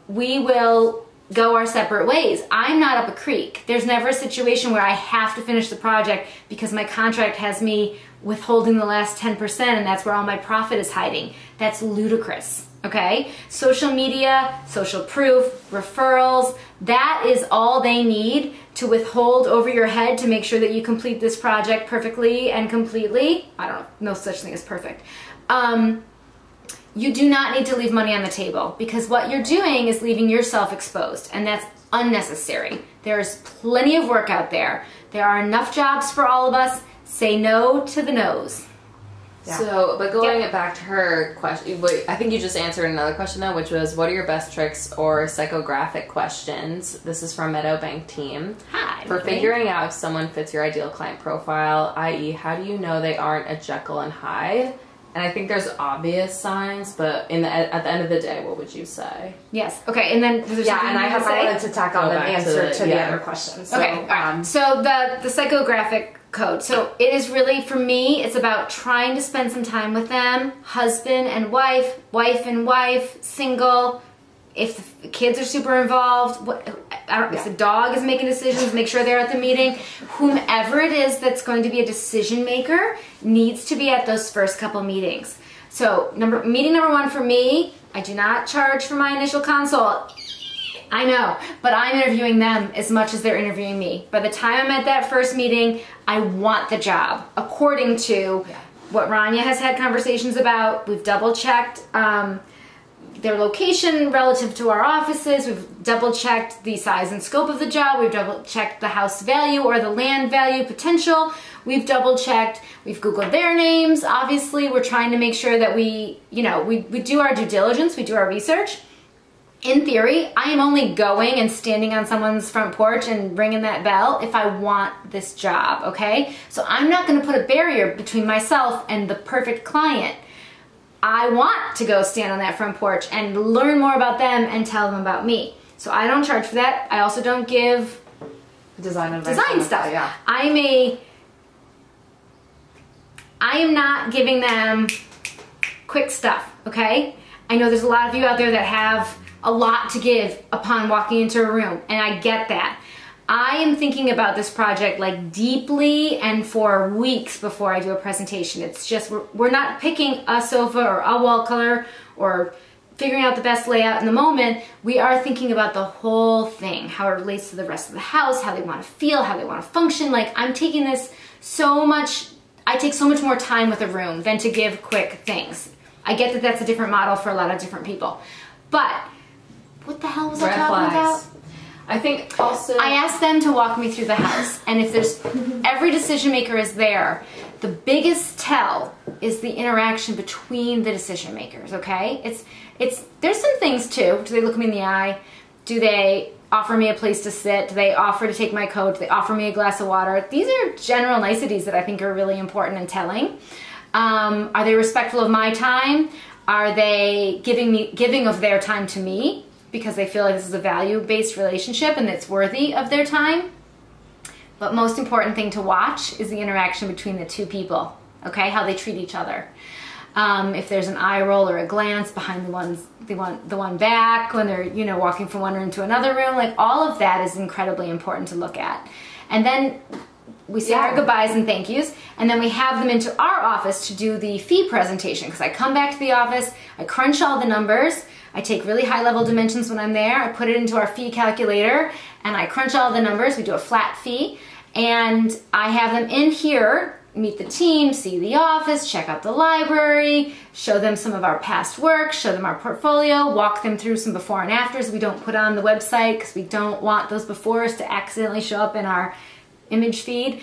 we will go our separate ways. I'm not up a creek. There's never a situation where I have to finish the project because my contract has me withholding the last 10% and that's where all my profit is hiding. That's ludicrous, okay? Social media, social proof, referrals, that is all they need to withhold over your head to make sure that you complete this project perfectly and completely. I don't know, no such thing as perfect. You do not need to leave money on the table because what you're doing is leaving yourself exposed, and that's unnecessary. There's plenty of work out there. There are enough jobs for all of us. Say no to the no's. Yeah. So, but going back to her question, I think you just answered another question though, which was, what are your best tricks or psychographic questions? This is from Meadowbank Team. Hi. For figuring out if someone fits your ideal client profile, i.e., how do you know they aren't a Jekyll and Hyde? And I think there's obvious signs, but at the end of the day, what would you say? Yes. Okay. And then I wanted to tack on an answer to the other questions. So, okay. So the psychographic code. So it is really, for me, it's about trying to spend some time with them, husband and wife, single. If the kids are super involved, if the dog is making decisions, make sure they're at the meeting. Whomever it is that's going to be a decision maker needs to be at those first couple meetings. So meeting number one for me, I do not charge for my initial consult. I know, but I'm interviewing them as much as they're interviewing me. By the time I'm at that first meeting, I want the job according to what Rania has had conversations about. We've double checked their location relative to our offices. We've double checked the size and scope of the job. We've double checked the house value or the land value potential. We've double checked, we've Googled their names. Obviously, we're trying to make sure that we do our due diligence, we do our research. In theory, I am only going and standing on someone's front porch and ringing that bell if I want this job, okay? So I'm not gonna put a barrier between myself and the perfect client. I want to go stand on that front porch and learn more about them and tell them about me. So I don't charge for that. I also don't give design stuff. Yeah. I am not giving them quick stuff, okay? I know there's a lot of you out there that have a lot to give upon walking into a room, and I get that. I am thinking about this project like deeply and for weeks before I do a presentation. It's just, we're not picking a sofa or a wall color or figuring out the best layout in the moment. We are thinking about the whole thing, how it relates to the rest of the house, how they want to feel, how they want to function. Like, I'm taking this so much, I take so much more time with a room than to give quick things. I get that that's a different model for a lot of different people. But what the hell was I talking about? I think also I asked them to walk me through the house, and if there's every decision maker is there, the biggest tell is the interaction between the decision makers, okay? It's there's some things too. Do they look me in the eye? Do they offer me a place to sit? Do they offer to take my coat? Do they offer me a glass of water? These are general niceties that I think are really important and telling. Are they respectful of my time? Are they giving of their time to me because they feel like this is a value-based relationship and it's worthy of their time? But most important thing to watch is the interaction between the two people, okay? How they treat each other. If there's an eye roll or a glance behind the one back when they're walking from one room to another room, like all of that is incredibly important to look at. And then we say our goodbyes and thank yous, and then we have them into our office to do the fee presentation, because I come back to the office, I crunch all the numbers, I take really high level dimensions when I'm there, I put it into our fee calculator, and I crunch all the numbers. We do a flat fee, and I have them in here, meet the team, see the office, check out the library, show them some of our past work, show them our portfolio, walk them through some before and afters we don't put on the website because we don't want those befores to accidentally show up in our image feed.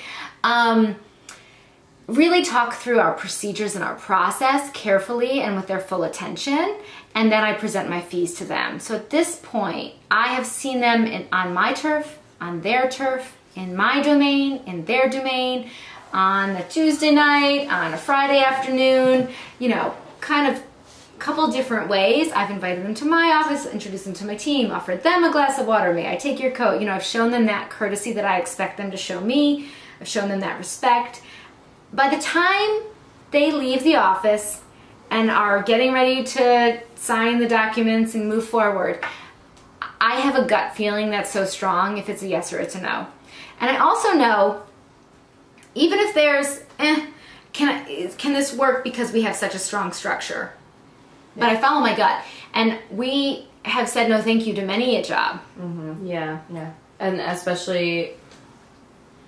Really talk through our procedures and our process carefully and with their full attention, and then I present my fees to them. So at this point, I have seen them on my turf, on their turf, in my domain, in their domain, on a Tuesday night, on a Friday afternoon, kind of a couple different ways. I've invited them to my office, introduced them to my team, offered them a glass of water, may I take your coat? I've shown them that courtesy that I expect them to show me. I've shown them that respect. By the time they leave the office and are getting ready to sign the documents and move forward, I have a gut feeling that's so strong if it's a yes or it's a no. And I also know, even if there's, can this work because we have such a strong structure? Yeah. But I follow my gut. And we have said no thank you to many a job. Mm-hmm. Yeah. And especially,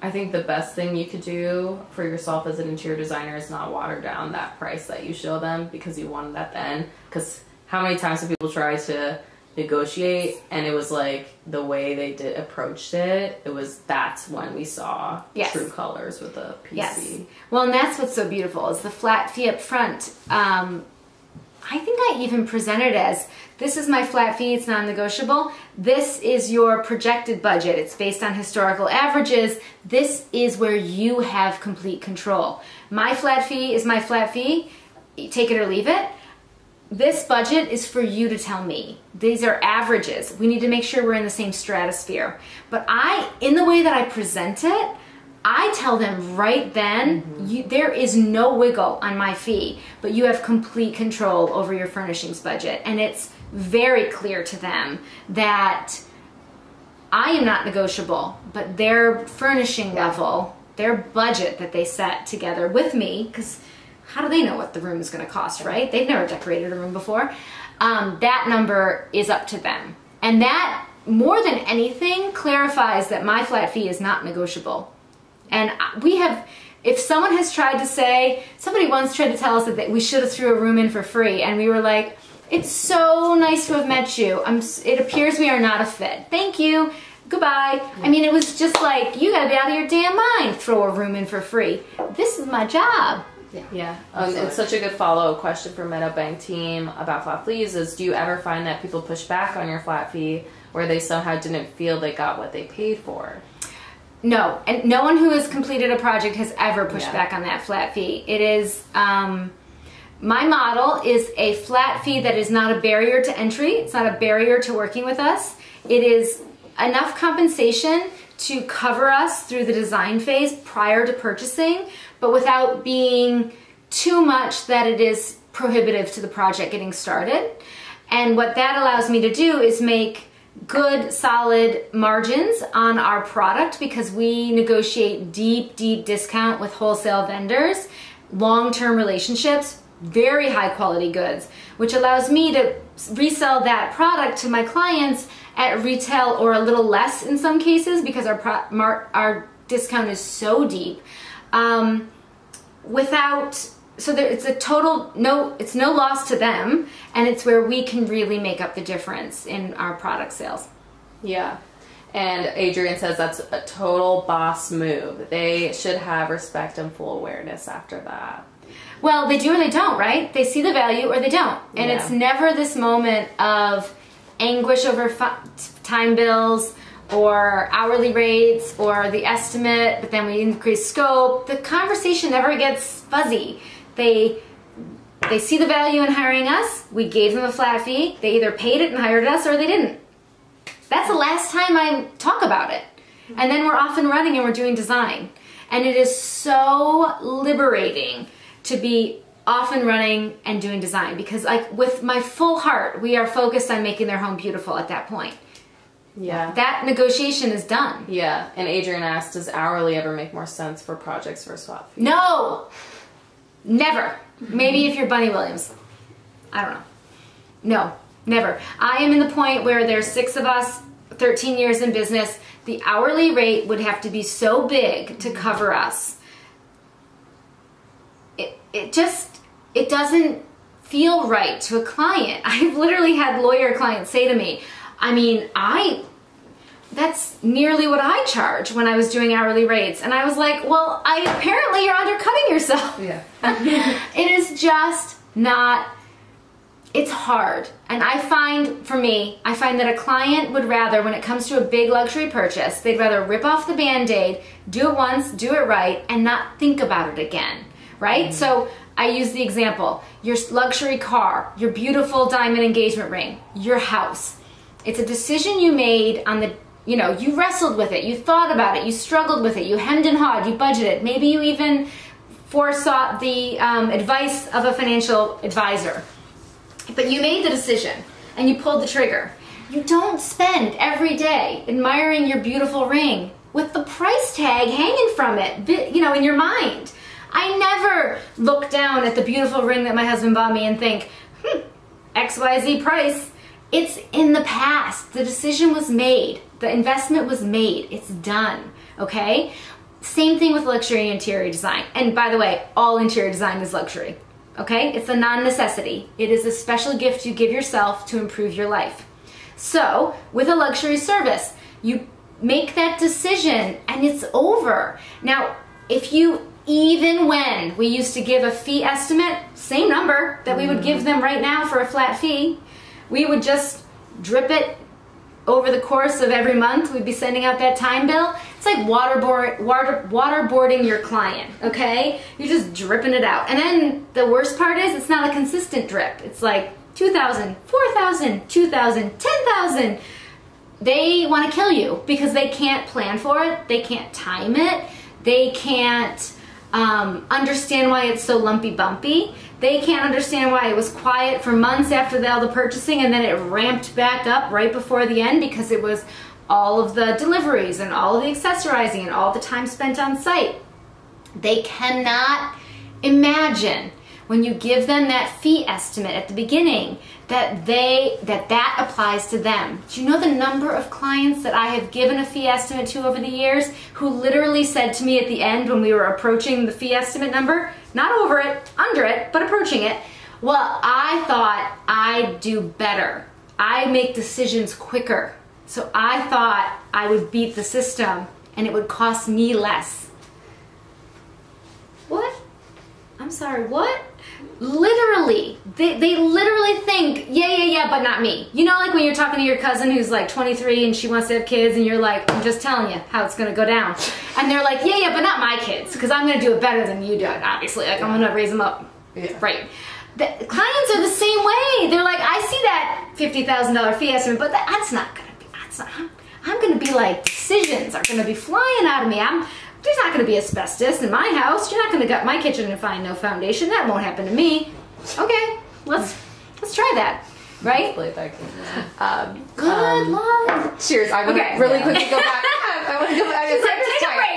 I think the best thing you could do for yourself as an interior designer is not water down that price that you show them because you want it at the end. Because how many times have people tried to negotiate and it was like the way they approached it, that's when we saw true colors with the PC. Yes. Well, and that's what's so beautiful is the flat fee up front. I think I even presented as, this is my flat fee, it's non-negotiable. This is your projected budget. It's based on historical averages. This is where you have complete control. My flat fee is my flat fee. Take it or leave it. This budget is for you to tell me. These are averages. We need to make sure we're in the same stratosphere. But in the way that I present it, I tell them right then, there is no wiggle on my fee, but you have complete control over your furnishings budget. And it's very clear to them that I am not negotiable, but their furnishing level, their budget that they set together with me, because how do they know what the room is going to cost, right? They've never decorated a room before. That number is up to them. And that more than anything, clarifies that my flat fee is not negotiable. And we have, if someone has tried to say, somebody once tried to tell us that we should have threw a room in for free, and we were like, it's so nice to have met you. It appears we are not a fit. Thank you. Goodbye. I mean, it was just like, you gotta be out of your damn mind. Throw a room in for free. This is my job. Yeah. It's such a good follow-up question for MetaBank team about flat fees is, do you ever find that people push back on your flat fee where they somehow didn't feel they got what they paid for? No, and no one who has completed a project has ever pushed back on that flat fee. It is, my model is a flat fee that is not a barrier to entry. It's not a barrier to working with us. It is enough compensation to cover us through the design phase prior to purchasing, but without being too much that it is prohibitive to the project getting started. And what that allows me to do is make good, solid margins on our product because we negotiate deep, deep discount with wholesale vendors, long-term relationships, very high quality goods, which allows me to resell that product to my clients at retail or a little less in some cases because our discount is so deep. It's a total, it's no loss to them, and it's where we can really make up the difference in our product sales. Yeah. And Adrian says that's a total boss move. They should have respect and full awareness after that. Well, they do or they don't, right? They see the value or they don't. And it's never this moment of anguish over time bills or hourly rates or the estimate, but then we increase scope. The conversation never gets fuzzy. They see the value in hiring us. We gave them a flat fee. They either paid it and hired us or they didn't. That's the last time I talk about it. And then we're off and running and we're doing design. And it is so liberating to be off and running and doing design because like with my full heart, we are focused on making their home beautiful at that point. Yeah. That negotiation is done. Yeah. And Adrian asked, does hourly ever make more sense for projects versus flat fee? No! Never. Maybe if you're Bunny Williams. I don't know. No, never. I am in the point where there's 6 of us, 13 years in business. The hourly rate would have to be so big to cover us. It doesn't feel right to a client. I've literally had lawyer clients say to me, I mean, that's nearly what I charge when I was doing hourly rates. And I was like, well, apparently you're undercutting yourself. Yeah. It is just not, it's hard. And I find that a client would rather, when it comes to a big luxury purchase, they'd rather rip off the Band-Aid, do it once, do it right, and not think about it again, right? So I use the example, your luxury car, your beautiful diamond engagement ring, your house. It's a decision you made on the, you wrestled with it, you thought about it, you struggled with it, you hemmed and hawed, you budgeted. Maybe you even foresaw the advice of a financial advisor. But you made the decision and you pulled the trigger. You don't spend every day admiring your beautiful ring with the price tag hanging from it, in your mind. I never look down at the beautiful ring that my husband bought me and think, XYZ price. It's in the past. The decision was made. The investment was made. It's done, okay? Same thing with luxury interior design. And by the way, all interior design is luxury, okay? It's a non-necessity. It is a special gift you give yourself to improve your life. So, with a luxury service, you make that decision and it's over. Now, even when we used to give a fee estimate, same number that we would give them right now for a flat fee, we would just drip it over the course of every month. We'd be sending out that time bill. It's like waterboarding your client, okay? You're just dripping it out. And then the worst part is it's not a consistent drip. It's like 2,000, 4,000, 2,000, 10,000. They want to kill you because they can't plan for it. They can't time it. They can't understand why it's so lumpy bumpy. They can't understand why it was quiet for months after all the purchasing and then it ramped back up right before the end because it was all of the deliveries and all of the accessorizing and all the time spent on site. They cannot imagine when you give them that fee estimate at the beginning, that applies to them. Do you know the number of clients that I have given a fee estimate to over the years who literally said to me at the end when we were approaching the fee estimate number, not over it, under it, but approaching it, well, I thought I'd do better. I make decisions quicker. So I thought I would beat the system and it would cost me less. What? I'm sorry, what? Literally, they literally think, yeah, but not me. You know, like when you're talking to your cousin who's like 23 and she wants to have kids and you're like, I'm just telling you how it's gonna go down. And they're like, yeah, but not my kids, because I'm gonna do it better than you do it, obviously. Like, I'm gonna raise them up. Yeah. Right. The clients are the same way. They're like, I see that $50,000 fee estimate, but that's not gonna be, I'm gonna be like, decisions are gonna be flying out of me. There's not going to be asbestos in my house. You're not going to gut my kitchen and find no foundation. That won't happen to me. Okay, let's try that, right? Play that game. Good luck. Cheers. I want to really quickly go back. I want to go back. Take a break.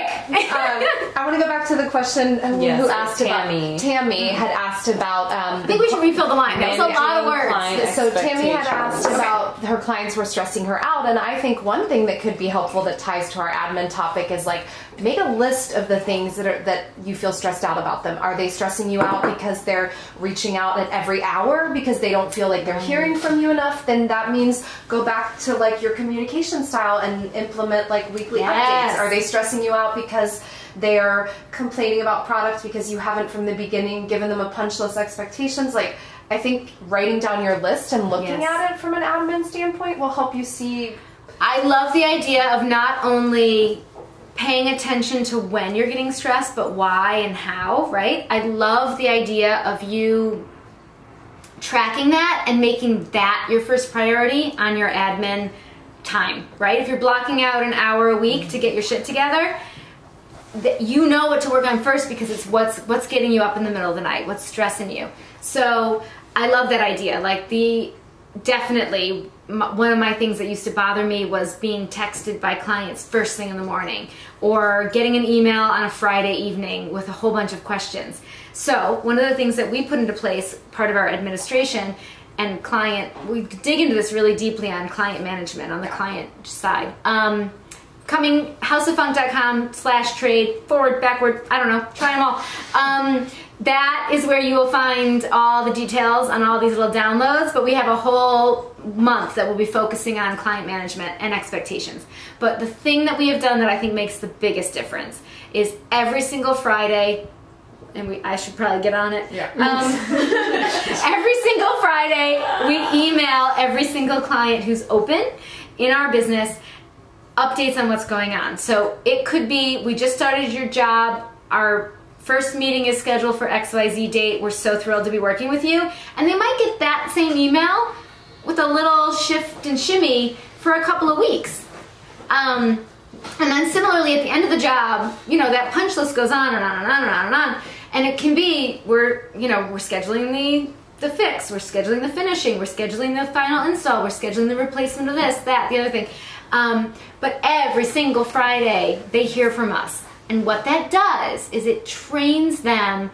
I want to go back to the question who asked Tammy. about. Tammy had asked about. I think we should refill the line. That was a lot of words. So Tammy had asked about her clients were stressing her out, and I think one thing that could be helpful that ties to our admin topic is like, make a list of the things that you feel stressed out about them. Are they stressing you out because they're reaching out at every hour because they don't feel like they're hearing from you enough? Then that means go back to like your communication style and implement like weekly updates. Are they stressing you out because they are complaining about products because you haven't from the beginning given them a punch list expectations? Like, I think writing down your list and looking at it from an admin standpoint will help you see. I love the idea of not only paying attention to when you're getting stressed, but why and how, right? I love the idea of you tracking that and making that your first priority on your admin time, right? If you're blocking out an hour a week to get your shit together, you know what to work on first because it's what's getting you up in the middle of the night, what's stressing you. So I love that idea. Like definitely one of my things that used to bother me was being texted by clients first thing in the morning or getting an email on a Friday evening with a whole bunch of questions. So one of the things that we put into place, part of our administration and we dig into this really deeply on client management, on the client side. Coming houseoffunk.com/trade, forward, backward, I don't know, try them all. That is where you will find all the details on all these little downloads, but we have a whole month that will be focusing on client management and expectations. But the thing that we have done that I think makes the biggest difference is every single Friday, and I should probably get on it. Yeah. Every single Friday, we email every single client who's open in our business updates on what's going on. So it could be, we just started your job, our first meeting is scheduled for XYZ date, we're so thrilled to be working with you. And they might get that same email with a little shift and shimmy for a couple of weeks. And then similarly at the end of the job, you know, that punch list goes on and on and on and on and on. And it can be, we're scheduling the fix, we're scheduling the finishing, we're scheduling the final install, we're scheduling the replacement of this, that, the other thing. But every single Friday they hear from us. And what that does is it trains them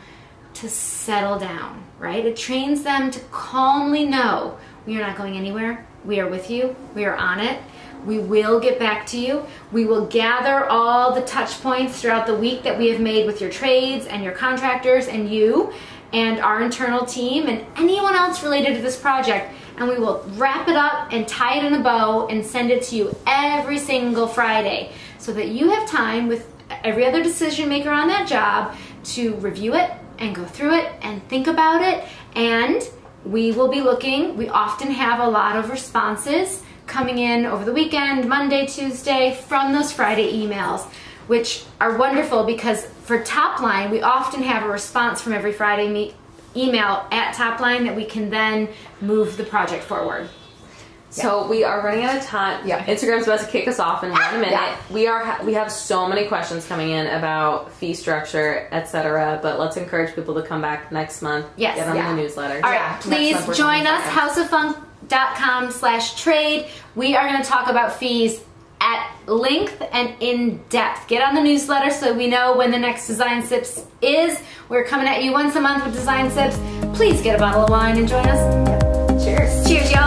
to settle down, right? It trains them to calmly know we are not going anywhere. We are with you. We are on it. We will get back to you. We will gather all the touch points throughout the week that we have made with your trades and your contractors and you and our internal team and anyone else related to this project. And we will wrap it up and tie it in a bow and send it to you every single Friday so that you have time with every other decision maker on that job to review it and go through it and think about it. And we will be looking, we often have a lot of responses coming in over the weekend, Monday, Tuesday, from those Friday emails, which are wonderful because for Topline, we often have a response from every Friday email at Topline that we can then move the project forward. So we are running out of time. Yeah. Instagram's about to kick us off in 1 minute. Yeah. We have so many questions coming in about fee structure, etc. But let's encourage people to come back next month. Yes. Get on the newsletter. All right. Please join us, houseoffunk.com/trade. We are going to talk about fees at length and in depth. Get on the newsletter so we know when the next Design Sips is. We're coming at you once a month with Design Sips. Please get a bottle of wine and join us. Cheers. Cheers, y'all.